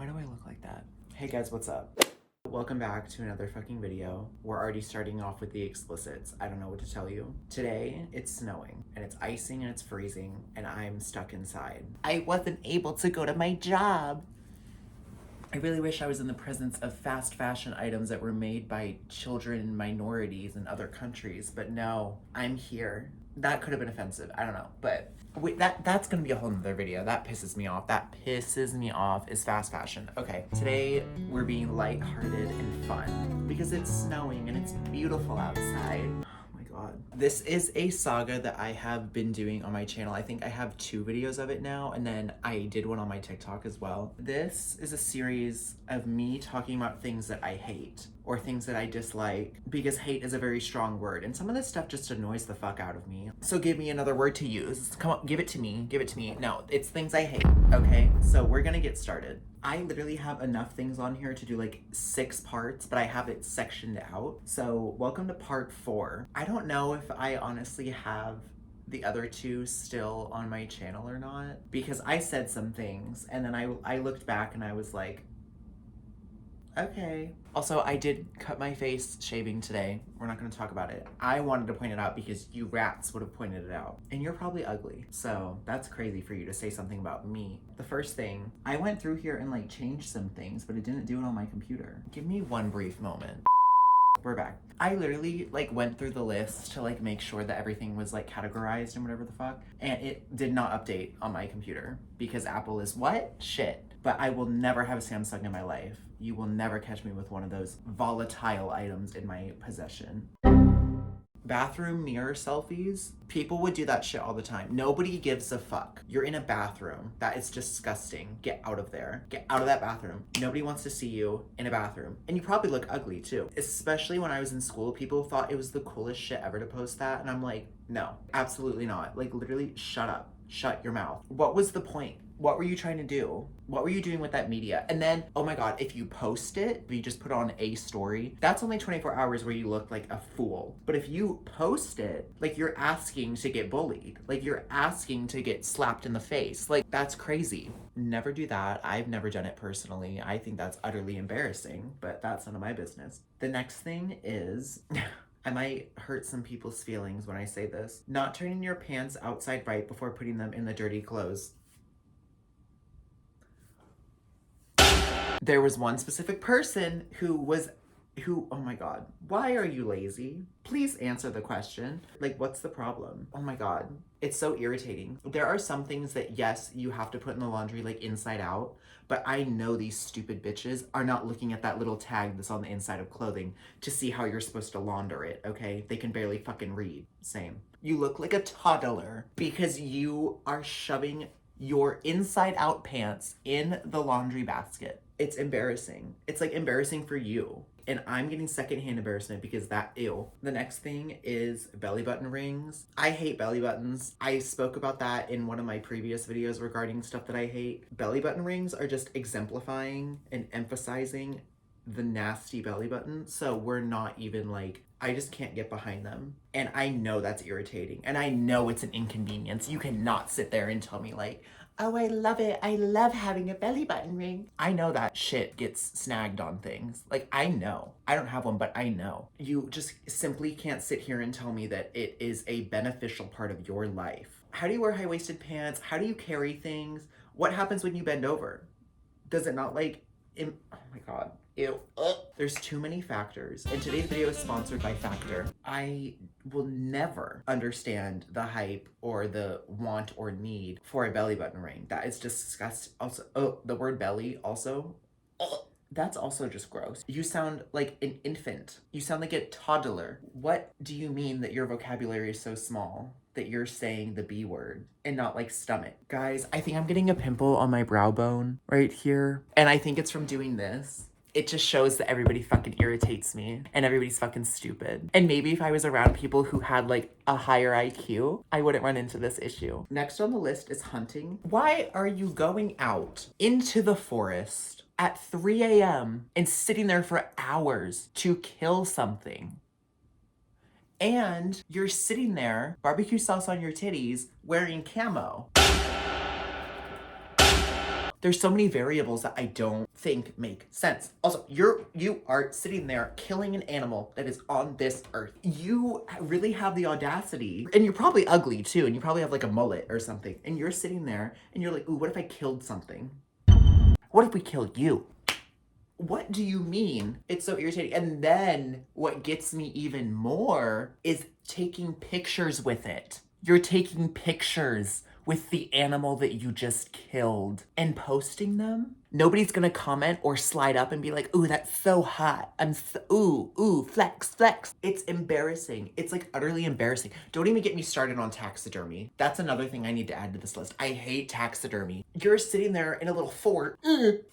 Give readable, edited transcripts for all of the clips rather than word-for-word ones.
Why do I look like that? Hey guys, what's up? Welcome back to another fucking video. We're already starting off with the explicits. I don't know what to tell you. Today, it's snowing, and it's icing, and it's freezing, and I'm stuck inside. I wasn't able to go to my job. I really wish I was in the presence of fast fashion items that were made by children and minorities in other countries, but no, I'm here. That could have been offensive, I don't know, but wait, that's gonna be a whole nother video. That pisses me off. That pisses me off is fast fashion. Okay, today we're being lighthearted and fun because it's snowing and it's beautiful outside. God. This is a saga that I have been doing on my channel. I think I have 2 videos of it now, and then I did one on my TikTok as well. This is a series of me talking about things that I hate or things that I dislike, because hate is a very strong word, and some of this stuff just annoys the fuck out of me. So give me another word to use. Come on, give it to me. Give it to me. No, it's things I hate, okay? So we're gonna get started. I literally have enough things on here to do like 6 parts, but I have it sectioned out. So welcome to part 4. I don't know if I honestly have the other 2 still on my channel or not, because I said some things and then I looked back and I was like, okay. Also, I did cut my face shaving today. We're not gonna talk about it. I wanted to point it out because you rats would have pointed it out. And you're probably ugly. So that's crazy for you to say something about me. The first thing, I went through here and like changed some things, but it didn't do it on my computer. Give me one brief moment. We're back. I literally like went through the list to like make sure that everything was like categorized and whatever the fuck. And it did not update on my computer because Apple is what? Shit. But I will never have a Samsung in my life. You will never catch me with one of those volatile items in my possession. Bathroom mirror selfies. People would do that shit all the time. Nobody gives a fuck. You're in a bathroom. That is disgusting. Get out of there. Get out of that bathroom. Nobody wants to see you in a bathroom. And you probably look ugly too. Especially when I was in school, people thought it was the coolest shit ever to post that. And I'm like, no, absolutely not. Like literally shut up. Shut your mouth. What was the point? What were you trying to do? What were you doing with that media? And then, oh my God, if you post it, if you just put on a story, that's only 24 hours where you look like a fool. But if you post it, like you're asking to get bullied, like you're asking to get slapped in the face, like that's crazy. Never do that. I've never done it personally. I think that's utterly embarrassing, but that's none of my business. The next thing is... I might hurt some people's feelings when I say this. Not turning your pants outside right before putting them in the dirty clothes. There was one specific person who, oh my God, why are you lazy? Please answer the question. Like, what's the problem? Oh my God, it's so irritating. There are some things that, yes, you have to put in the laundry, like inside out, but I know these stupid bitches are not looking at that little tag that's on the inside of clothing to see how you're supposed to launder it, okay? They can barely fucking read. Same. You look like a toddler because you are shoving your inside out pants in the laundry basket. It's embarrassing. It's like embarrassing for you. And I'm getting secondhand embarrassment because that, ew. The next thing is belly button rings. I hate belly buttons. I spoke about that in one of my previous videos regarding stuff that I hate. Belly button rings are just exemplifying and emphasizing the nasty belly button. So we're not even like, I just can't get behind them. And I know that's irritating. And I know it's an inconvenience. You cannot sit there and tell me like, oh, I love it. I love having a belly button ring. I know that shit gets snagged on things. Like, I know. I don't have one, but I know. You just simply can't sit here and tell me that it is a beneficial part of your life. How do you wear high-waisted pants? How do you carry things? What happens when you bend over? Does it not like, oh my God. Ew. Ugh. There's too many factors, and today's video is sponsored by Factor. I will never understand the hype or the want or need for a belly button ring. That is disgusting. Also, oh, the word belly also. Ugh. That's also just gross. You sound like an infant. You sound like a toddler. What do you mean that your vocabulary is so small that you're saying the B word and not like stomach? Guys, I think I'm getting a pimple on my brow bone right here, and I think it's from doing this. It just shows that everybody fucking irritates me and everybody's fucking stupid. And maybe if I was around people who had like a higher IQ, I wouldn't run into this issue. Next on the list is hunting. Why are you going out into the forest at 3 a.m. and sitting there for hours to kill something? And you're sitting there, barbecue sauce on your titties, wearing camo. There's so many variables that I don't think make sense. Also, you are sitting there killing an animal that is on this earth. You really have the audacity, and you're probably ugly too, and you probably have like a mullet or something, and you're sitting there and you're like, ooh, what if I killed something? What if we killed you? What do you mean? It's so irritating. And then what gets me even more is taking pictures with it. You're taking pictures with the animal that you just killed and posting them. Nobody's gonna comment or slide up and be like, ooh, that's so hot. Ooh, flex, flex. It's embarrassing. It's like utterly embarrassing. Don't even get me started on taxidermy. That's another thing I need to add to this list. I hate taxidermy. You're sitting there in a little fort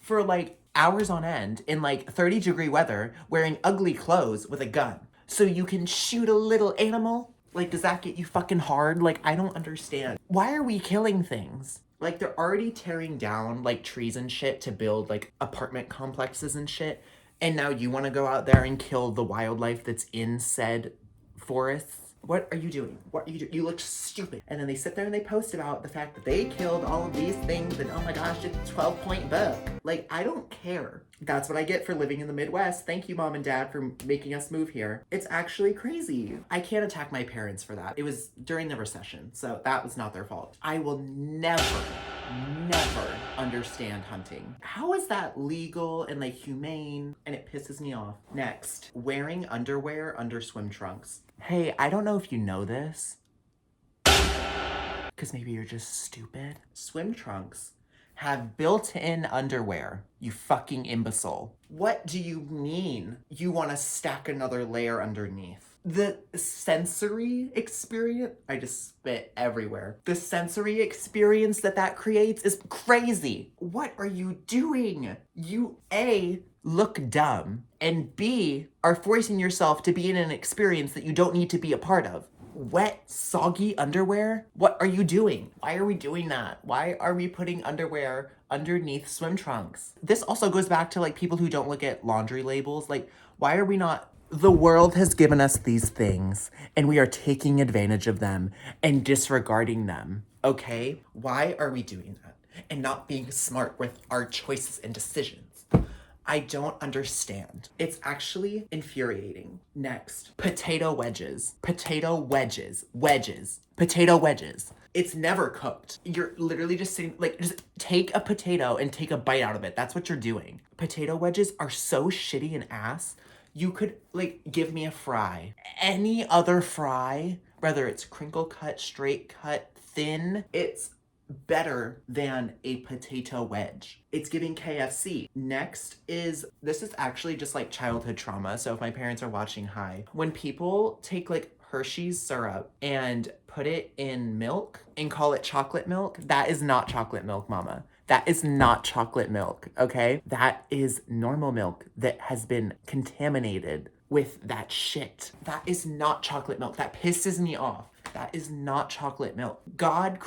for like hours on end in like 30-degree weather wearing ugly clothes with a gun so you can shoot a little animal. Like, does that get you fucking hard? Like, I don't understand. Why are we killing things? Like, they're already tearing down, like, trees and shit to build, like, apartment complexes and shit. And now you want to go out there and kill the wildlife that's in said forests? What are you doing? What are you doing? You look stupid. And then they sit there and they post about the fact that they killed all of these things and oh my gosh, it's a 12-point book. Like, I don't care. That's what I get for living in the Midwest. Thank you, Mom and Dad, for making us move here. It's actually crazy. I can't attack my parents for that. It was during the recession, so that was not their fault. I will never understand hunting. How is that legal and like humane? And it pisses me off. Next, wearing underwear under swim trunks. Hey, I don't know if you know this, because maybe you're just stupid. Swim trunks have built-in underwear, you fucking imbecile. What do you mean you want to stack another layer underneath? The sensory experience, I just spit everywhere. The sensory experience that creates is crazy. What are you doing? You A, look dumb, and B, are forcing yourself to be in an experience that you don't need to be a part of. Wet, soggy underwear? What are you doing? Why are we doing that? Why are we putting underwear underneath swim trunks? This also goes back to like people who don't look at laundry labels. Like, why are we not? The world has given us these things and we are taking advantage of them and disregarding them, okay? Why are we doing that and not being smart with our choices and decisions? I don't understand. It's actually infuriating. Next, potato wedges. Potato wedges. Potato wedges. It's never cooked. You're literally just sitting, like, just take a potato and take a bite out of it. That's what you're doing. Potato wedges are so shitty and ass. You could, like, give me a fry. Any other fry, whether it's crinkle cut, straight cut, thin, it's better than a potato wedge. It's giving KFC. Next is, this is actually just like childhood trauma. So if my parents are watching, hi. When people take like Hershey's syrup and put it in milk and call it chocolate milk, that is not chocolate milk, mama. That is not chocolate milk, okay? That is normal milk that has been contaminated with that shit. That is not chocolate milk. That pisses me off. That is not chocolate milk. God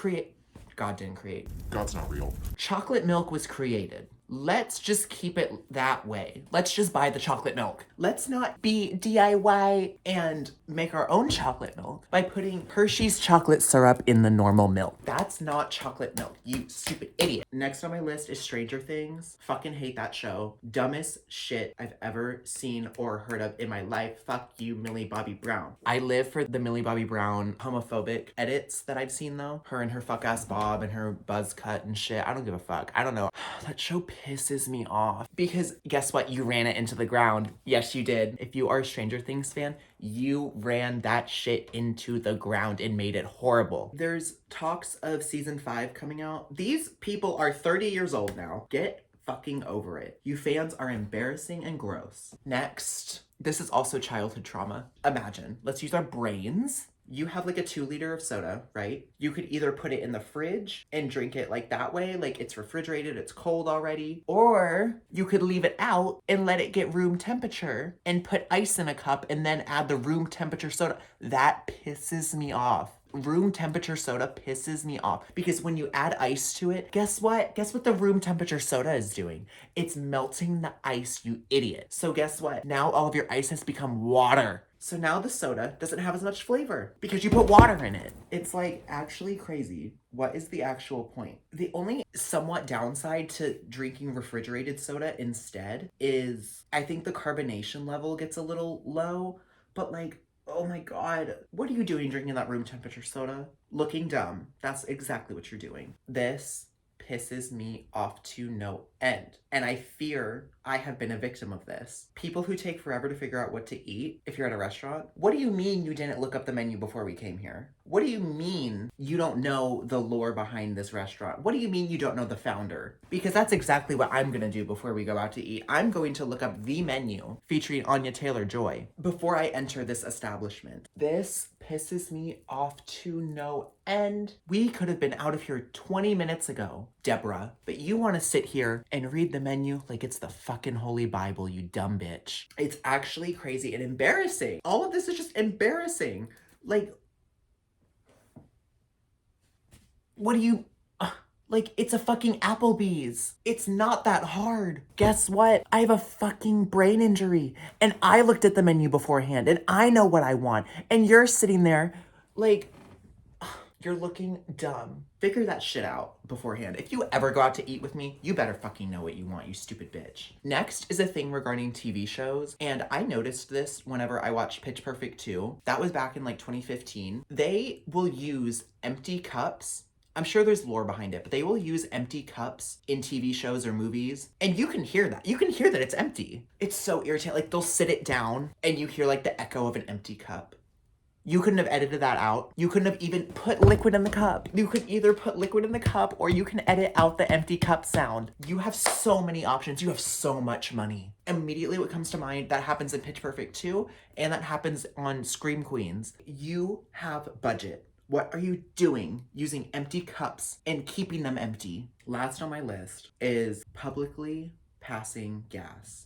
didn't create. God's not real. Chocolate milk was created. Let's just keep it that way. Let's just buy the chocolate milk. Let's not be DIY and make our own chocolate milk by putting Hershey's chocolate syrup in the normal milk. That's not chocolate milk, you stupid idiot. Next on my list is Stranger Things. Fucking hate that show. Dumbest shit I've ever seen or heard of in my life. Fuck you, Millie Bobby Brown. I live for the Millie Bobby Brown homophobic edits that I've seen though. Her and her fuck ass bob and her buzz cut and shit. I don't give a fuck. I don't know. That show pisses me off because guess what? You ran it into the ground. Yes, you did. If you are a Stranger Things fan, you ran that shit into the ground and made it horrible. There's talks of season 5 coming out. These people are 30 years old now. Get fucking over it. You fans are embarrassing and gross. Next, this is also childhood trauma. Imagine, let's use our brains. You have like a 2-liter of soda, right? You could either put it in the fridge and drink it like that way, like it's refrigerated, it's cold already, or you could leave it out and let it get room temperature and put ice in a cup and then add the room temperature soda. That pisses me off. room temperature soda pisses me off because when you add ice to it, guess what? Guess what the room temperature soda is doing? It's melting the ice, you idiot. So guess what? Now all of your ice has become water. So now the soda doesn't have as much flavor because you put water in it. It's like actually crazy. What is the actual point? The only somewhat downside to drinking refrigerated soda instead is I think the carbonation level gets a little low, but like, oh my God, what are you doing drinking that room temperature soda? Looking dumb. That's exactly what you're doing. This pisses me off to no end. And I fear I have been a victim of this. People who take forever to figure out what to eat if you're at a restaurant. What do you mean you didn't look up the menu before we came here? What do you mean you don't know the lore behind this restaurant? What do you mean you don't know the founder? Because that's exactly what I'm gonna do before we go out to eat. I'm going to look up the menu featuring Anya Taylor-Joy before I enter this establishment. This pisses me off to no end. We could have been out of here 20 minutes ago, Deborah, but you want to sit here and read the menu like it's the fucking Holy Bible, you dumb bitch. It's actually crazy and embarrassing. All of this is just embarrassing. Like, what do you... Like, it's a fucking Applebee's. It's not that hard. Guess what? I have a fucking brain injury. And I looked at the menu beforehand. And I know what I want. And you're sitting there, like, you're looking dumb. Figure that shit out beforehand. If you ever go out to eat with me, you better fucking know what you want, you stupid bitch. Next is a thing regarding TV shows. And I noticed this whenever I watched Pitch Perfect 2. That was back in like 2015. They will use empty cups. I'm sure there's lore behind it, but they will use empty cups in TV shows or movies. And you can hear that. You can hear that it's empty. It's so irritating. Like, they'll sit it down and you hear like the echo of an empty cup. You couldn't have edited that out. You couldn't have even put liquid in the cup. You could either put liquid in the cup or you can edit out the empty cup sound. You have so many options. You have so much money. Immediately what comes to mind, that happens in Pitch Perfect 2 and that happens on Scream Queens. You have budget. What are you doing using empty cups and keeping them empty? Last on my list is publicly passing gas.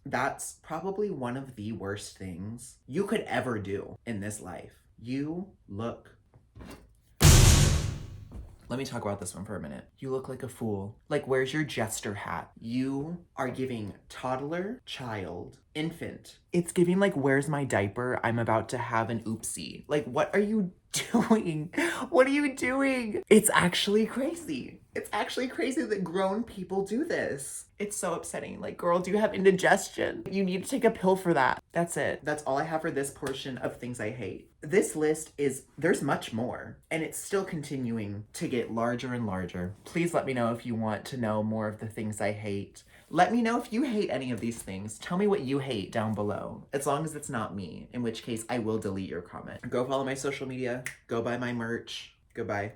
That's probably one of the worst things you could ever do in this life. You look... Let me talk about this one for a minute. You look like a fool. Like, where's your jester hat? You are giving toddler, child, infant. It's giving like, where's my diaper? I'm about to have an oopsie. Like, what are you doing? What are you doing? It's actually crazy. It's actually crazy that grown people do this. It's so upsetting. Like, girl, do you have indigestion? You need to take a pill for that. That's it. That's all I have for this portion of things I hate. This list there's much more, and it's still continuing to get larger and larger. Please let me know if you want to know more of the things I hate. Let me know if you hate any of these things. Tell me what you hate down below, as long as it's not me, in which case I will delete your comment. Go follow my social media. Go buy my merch. Goodbye.